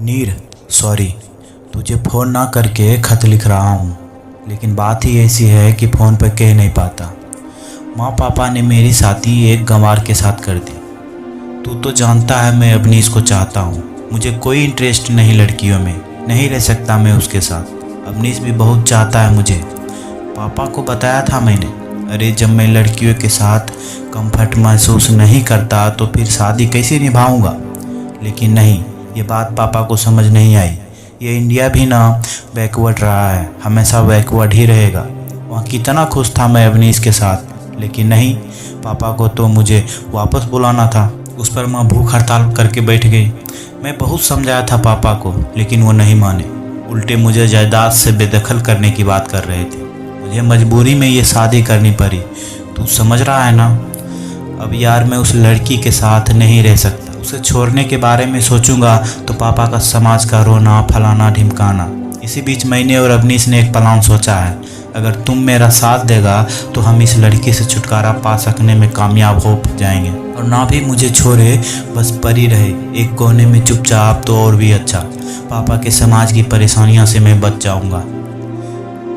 नीर, सॉरी, तुझे फ़ोन ना करके ख़त लिख रहा हूँ, लेकिन बात ही ऐसी है कि फ़ोन पर कह नहीं पाता। माँ पापा ने मेरी शादी एक गंवार के साथ कर दी। तू तो जानता है मैं अवनीश को चाहता हूँ। मुझे कोई इंटरेस्ट नहीं लड़कियों में, नहीं रह सकता मैं उसके साथ। अवनीश भी बहुत चाहता है मुझे। पापा को बताया था मैंने, अरे जब मैं लड़कियों के साथ कंफर्ट महसूस नहीं करता तो फिर शादी कैसे निभाऊंगा। लेकिन नहीं, ये बात पापा को समझ नहीं आई। ये इंडिया भी ना बैकवर्ड रहा है, हमेशा बैकवर्ड ही रहेगा। वहाँ कितना खुश था मैं अवनीश के साथ, लेकिन नहीं, पापा को तो मुझे वापस बुलाना था। उस पर माँ भूख हड़ताल करके बैठ गई। मैं बहुत समझाया था पापा को, लेकिन वो नहीं माने। उल्टे मुझे जायदाद से बेदखल करने की बात कर रहे थे। मुझे मजबूरी में ये शादी करनी पड़ी, तू समझ रहा है ना। अब यार मैं उस लड़की के साथ नहीं रह सकता। उसे छोड़ने के बारे में सोचूंगा तो पापा का समाज का रोना फलाना ढिमकाना। इसी बीच मैंने और अवनीश ने एक प्लान सोचा है। अगर तुम मेरा साथ देगा तो हम इस लड़की से छुटकारा पा सकने में कामयाब हो जाएंगे। और ना भी मुझे छोड़े, बस पड़ी रहे एक कोने में चुपचाप, तो और भी अच्छा। पापा के समाज की परेशानियों से मैं बच जाऊंगा।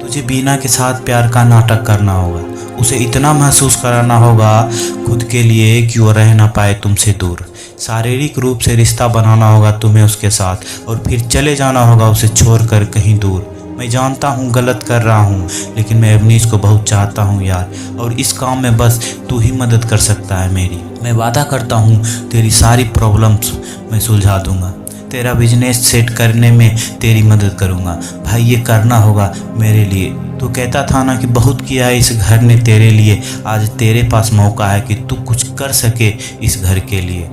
तुझे बीना के साथ प्यार का नाटक करना होगा। उसे इतना महसूस कराना होगा खुद के लिए कि वो रह ना पाए तुमसे दूर। शारीरिक रूप से रिश्ता बनाना होगा तुम्हें उसके साथ, और फिर चले जाना होगा उसे छोड़कर कहीं दूर। मैं जानता हूँ गलत कर रहा हूँ, लेकिन मैं अवनीश को बहुत चाहता हूँ यार, और इस काम में बस तू ही मदद कर सकता है मेरी। मैं वादा करता हूँ तेरी सारी प्रॉब्लम्स मैं सुलझा दूँगा। तेरा बिजनेस सेट करने में तेरी मदद करूँगा। भाई ये करना होगा मेरे लिए। तू कहता था ना कि बहुत किया है इस घर ने तेरे लिए। आज तेरे पास मौका है कि तू कुछ कर सके इस घर के लिए।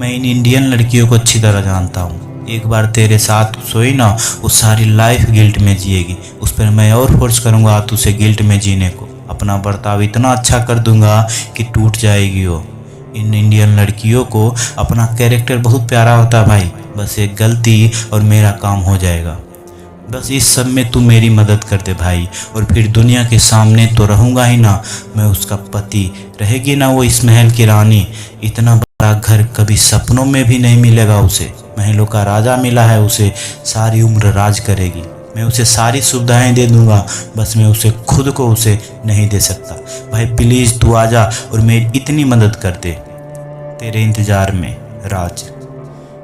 मैं इन इंडियन लड़कियों को अच्छी तरह जानता हूँ। एक बार तेरे साथ सोई ना, वो सारी लाइफ गिल्ट में जिएगी। उस पर मैं और फोर्स करूँगा तुझे गिल्ट में जीने को। अपना बर्ताव इतना अच्छा कर दूंगा कि टूट जाएगी वो। इन इंडियन लड़कियों को अपना कैरेक्टर बहुत प्यारा होता है भाई। बस एक गलती और मेरा काम हो जाएगा। बस इस सब में तू मेरी मदद कर दे भाई, और फिर दुनिया के सामने तो रहूँगा ही ना मैं उसका पति, रहेगी ना वो इस महल की रानी। इतना बड़ा घर कभी सपनों में भी नहीं मिलेगा उसे। महलों का राजा मिला है उसे, सारी उम्र राज करेगी। मैं उसे सारी सुविधाएं दे दूंगा, बस मैं उसे खुद को उसे नहीं दे सकता। भाई प्लीज़ तू आजा और मेरी इतनी मदद कर दे। तेरे इंतज़ार में, राज।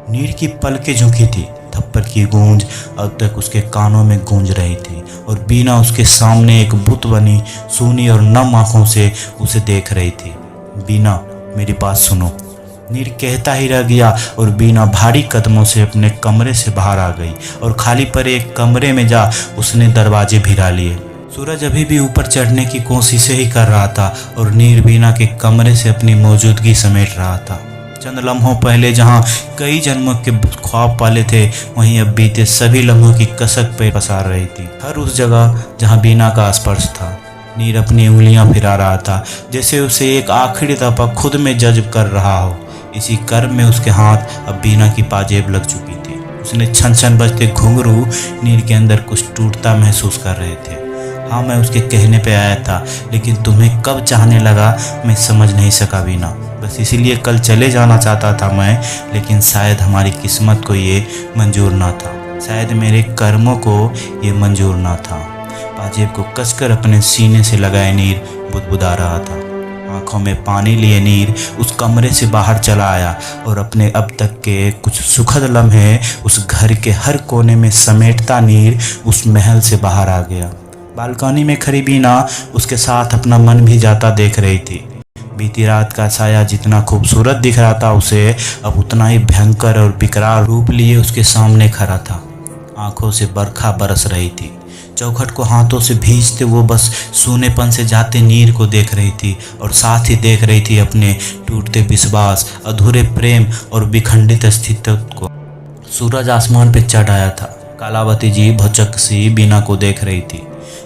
नीर की पलकें झुकी थी। थप्पड़ की गूंज अब तक उसके कानों में गूंज रही थी, और बीना उसके सामने एक बुत बनी सूनी और नम आंखों से उसे देख रही थी। बीना मेरी बात सुनो, नीर कहता ही रह गया, और बीना भारी कदमों से अपने कमरे से बाहर आ गई, और खाली पर एक कमरे में जा उसने दरवाजे भिड़ा लिए। सूरज अभी भी ऊपर चढ़ने की कोशिशें ही कर रहा था, और नीर बीना के कमरे से अपनी मौजूदगी समेट रहा था। चंद लम्हों पहले जहाँ कई जन्मों के ख्वाब पाले थे, वहीं अब बीते सभी लम्हों की कसक पे पसार रही थी। हर उस जगह जहाँ बीना का स्पर्श था। नीर अपनी उंगलियां फिरा रहा था, जैसे उसे एक आखिरी दफा खुद में जज्ब कर रहा हो। इसी कर्म में उसके हाथ अब बीना की पाजेब लग चुकी थी। उसने छन छन बजते घुंघरू नीर के अंदर कुछ टूटता महसूस कर रहे थे। हाँ, मैं उसके कहने पे आया था, लेकिन तुम्हें कब चाहने लगा मैं समझ नहीं सका बीना। बस इसीलिए कल चले जाना चाहता था मैं, लेकिन शायद हमारी किस्मत को ये मंजूर ना था। शायद मेरे कर्मों को ये मंजूर ना था। पाजेब को कसकर अपने सीने से लगाए नीर बुदबुदा रहा था। आंखों में पानी लिए नीर उस कमरे से बाहर चला आया, और अपने अब तक के कुछ सुखद लम्हे उस घर के हर कोने में समेटता नीर उस महल से बाहर आ गया। बालकनी में खड़ी बीना उसके साथ अपना मन भी जाता देख रही थी। बीती रात का साया जितना खूबसूरत दिख रहा था उसे, अब उतना ही भयंकर और विकराल रूप लिए उसके सामने खड़ा था। आंखों से बरखा बरस रही थी। चौखट को हाथों से भींचते वो बस सूनेपन से जाते नीर को देख रही थी, और साथ ही देख रही थी अपने टूटते विश्वास, अधूरे प्रेम और विखंडित अस्तित्व को। सूरज आसमान पे चढ़ आया था। कालावती जी भौचक सी बीना को देख रही थी।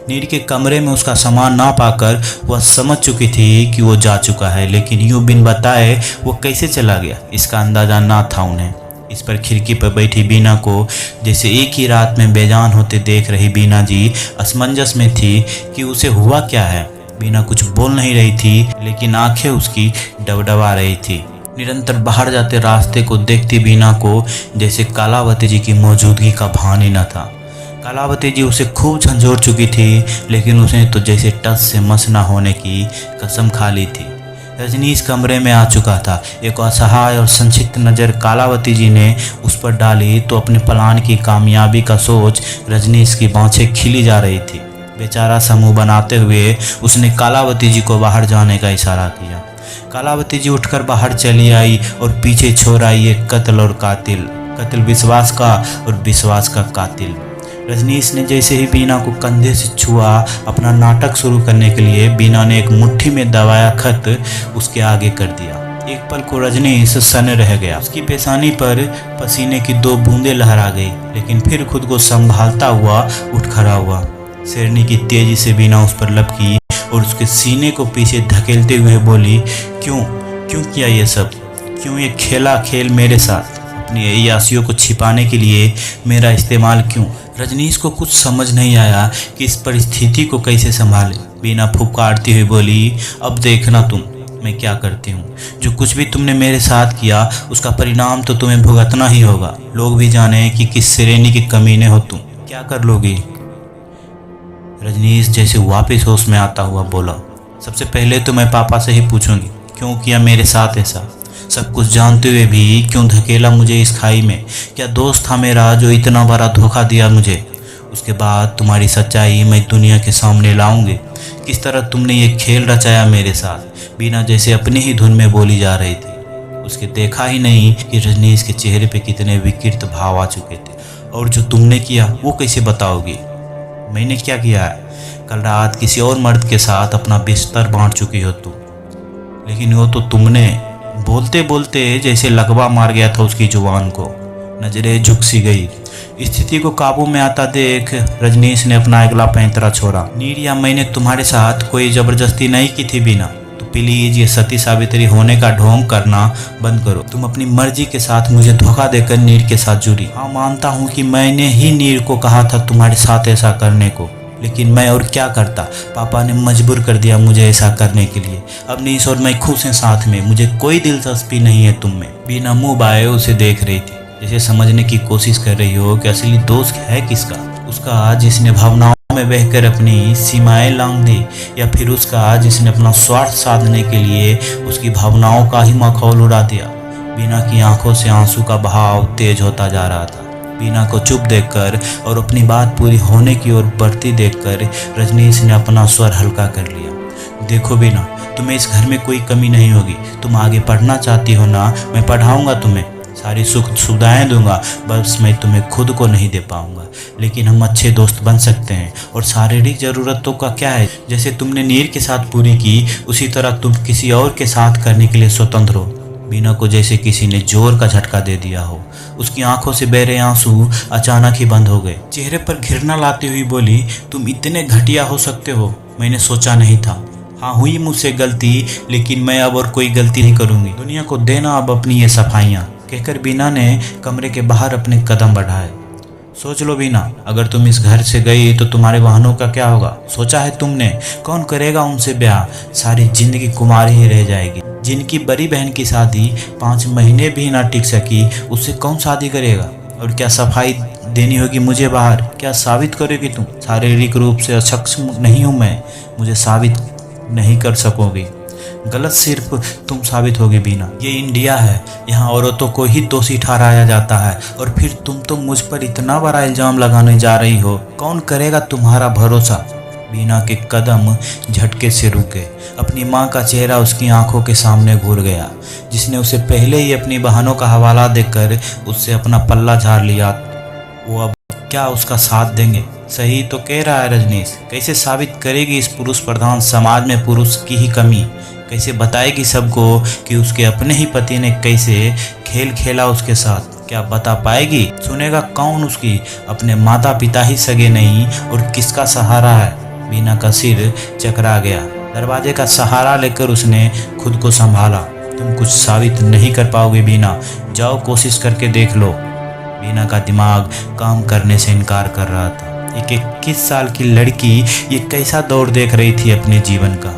नीर के कमरे में उसका सामान ना पाकर वह समझ चुकी थी कि वो जा चुका है, लेकिन यूं बिन बताए वो कैसे चला गया इसका अंदाजा ना था उन्हें। इस पर खिड़की पर बैठी बीना को जैसे एक ही रात में बेजान होते देख रही बीना जी असमंजस में थी कि उसे हुआ क्या है। बीना कुछ बोल नहीं रही थी, लेकिन आंखें उसकी डबडबा रही थी। निरंतर बाहर जाते रास्ते को देखती बीना को जैसे कलावती जी की मौजूदगी का भान ही न था। कलावती जी उसे खूब झंझोर चुकी थी, लेकिन उसने तो जैसे टस से मस न होने की कसम खा ली थी। रजनीश कमरे में आ चुका था। एक असहाय और संक्षिप्त नज़र कलावती जी ने उस पर डाली तो अपने प्लान की कामयाबी का सोच रजनीश की बाँछें खिली जा रही थी। बेचारा समूह बनाते हुए उसने कलावती जी को बाहर जाने का इशारा किया। कलावती जी उठकर बाहर चली आई और पीछे छोड़ आई एक कत्ल और कातिल, कत्ल विश्वास का और विश्वास का कातिल। रजनीश ने जैसे ही बीना को कंधे से छुआ, अपना नाटक शुरू करने के लिए बीना ने एक मुट्ठी में दबाया खत उसके आगे कर दिया। एक पल को रजनीश सन्न रह गया। उसकी पेशानी पर पसीने की 2 बूंदें लहरा गई, लेकिन फिर खुद को संभालता हुआ उठ खड़ा हुआ। शेरनी की तेजी से बीना उस पर लपकी और उसके सीने को पीछे धकेलते हुए बोली, क्यों क्यों किया ये सब? क्यों ये खेल मेरे साथ? अपनी अय्यासियों को छिपाने के लिए मेरा इस्तेमाल क्यों? रजनीश को कुछ समझ नहीं आया कि इस परिस्थिति को कैसे संभाले। बीना फुफकारती हुई बोली, अब देखना तुम मैं क्या करती हूँ। जो कुछ भी तुमने मेरे साथ किया उसका परिणाम तो तुम्हें भुगतना ही होगा। लोग भी जाने कि किस श्रेणी के कमीने हो तुम। क्या कर लोगी? रजनीश जैसे वापस होश में आता हुआ बोला, सबसे पहले तो मैं पापा से ही पूछूंगी क्यों किया मेरे साथ ऐसा। सब कुछ जानते हुए भी क्यों धकेला मुझे इस खाई में? क्या दोस्त था मेरा जो इतना बड़ा धोखा दिया मुझे? उसके बाद तुम्हारी सच्चाई मैं दुनिया के सामने लाऊंगी। किस तरह तुमने ये खेल रचाया मेरे साथ। बीना जैसे अपनी ही धुन में बोली जा रही थी। उसके देखा ही नहीं कि रजनीश के चेहरे पे कितने विकृत भाव आ चुके थे। और जो तुमने किया वो कैसे बताओगी? मैंने क्या किया है? कल रात किसी और मर्द के साथ अपना बिस्तर बांट चुकी हो तुम, लेकिन वो तो तुमने। बोलते बोलते जैसे लकवा मार गया था उसकी जुबान को। नजरें झुक सी गई। स्थिति को काबू में आता देख रजनीश ने अपना अगला पैंतरा छोड़ा। नीरिया, मैंने तुम्हारे साथ कोई जबरदस्ती नहीं की थी बीना, तो प्लीज ये सती सावित्री होने का ढोंग करना बंद करो। तुम अपनी मर्जी के साथ मुझे धोखा देकर नीर के साथ जुड़ी। हाँ, मानता हूँ कि मैंने ही नीर को कहा था तुम्हारे साथ ऐसा करने को, लेकिन मैं और क्या करता। पापा ने मजबूर कर दिया मुझे ऐसा करने के लिए। अब नीस और मैं खुश हैं साथ में। मुझे कोई दिलचस्पी नहीं है तुम में। बीना मुंह बाए उसे देख रही थी, जैसे समझने की कोशिश कर रही हो कि असली दोस्त है किसका। उसका जिसने भावनाओं में बहकर अपनी सीमाएं लांघ दी, या फिर उसका जिसने अपना स्वार्थ साधने के लिए उसकी भावनाओं का ही मखौल उड़ा दिया। बीना की आंखों से आंसू का बहाव तेज होता जा रहा था। बीना को चुप देखकर और अपनी बात पूरी होने की ओर बढ़ती देखकर रजनीश ने अपना स्वर हल्का कर लिया। देखो बीना, तुम्हें इस घर में कोई कमी नहीं होगी। तुम आगे पढ़ना चाहती हो ना, मैं पढ़ाऊंगा तुम्हें, सारी सुख सुविधाएं दूंगा। बस मैं तुम्हें खुद को नहीं दे पाऊंगा, लेकिन हम अच्छे दोस्त बन सकते हैं। और शारीरिक ज़रूरतों का क्या है? जैसे तुमने नीर के साथ पूरी की, उसी तरह तुम किसी और के साथ करने के लिए स्वतंत्र हो। बीना को जैसे किसी ने जोर का झटका दे दिया हो। उसकी आंखों से बह रहे आंसू अचानक ही बंद हो गए। चेहरे पर घृणा लाती हुई बोली, तुम इतने घटिया हो सकते हो, मैंने सोचा नहीं था। हाँ, हुई मुझसे गलती, लेकिन मैं अब और कोई गलती नहीं करूंगी। दुनिया को देना अब अपनी ये सफाइयाँ, कहकर बीना ने कमरे के बाहर अपने कदम बढ़ाए। सोच लो बीना, अगर तुम इस घर से गई तो तुम्हारे वाहनों का क्या होगा? सोचा है तुमने? कौन करेगा उनसे ब्याह? सारी जिंदगी कुमारी ही रह जाएगी। जिनकी बड़ी बहन की शादी 5 महीने भी ना टिक सकी, उससे कौन शादी करेगा? और क्या सफाई देनी होगी मुझे बाहर? क्या साबित करोगी तुम? शारीरिक रूप से अक्षम नहीं हूँ मैं, मुझे साबित नहीं कर सकोगी। गलत सिर्फ तुम साबित होगी बीना। ये इंडिया है, यहाँ औरतों को ही दोषी ठहराया जाता है, और फिर तुम तो मुझ पर इतना बड़ा इल्जाम लगाने जा रही हो। कौन करेगा तुम्हारा भरोसा? बीना के कदम झटके से रुके। अपनी माँ का चेहरा उसकी आंखों के सामने घूर गया, जिसने उसे पहले ही अपनी बहनों का हवाला देकर उससे अपना पल्ला झाड़ लिया। वो अब क्या उसका साथ देंगे? सही तो कह रहा है रजनीश। कैसे साबित करेगी इस पुरुष प्रधान समाज में पुरुष की ही कमी? कैसे बताएगी सबको कि उसके अपने ही पति ने कैसे खेल खेला उसके साथ? क्या बता पाएगी? सुनेगा कौन उसकी? अपने माता पिता ही सगे नहीं, और किसका सहारा है? बीना का सिर चकरा गया। दरवाजे का सहारा लेकर उसने खुद को संभाला। तुम कुछ साबित नहीं कर पाओगे बीना, जाओ कोशिश करके देख लो। बीना का दिमाग काम करने से इनकार कर रहा था। एक 21 साल की लड़की ये कैसा दौर देख रही थी अपने जीवन का।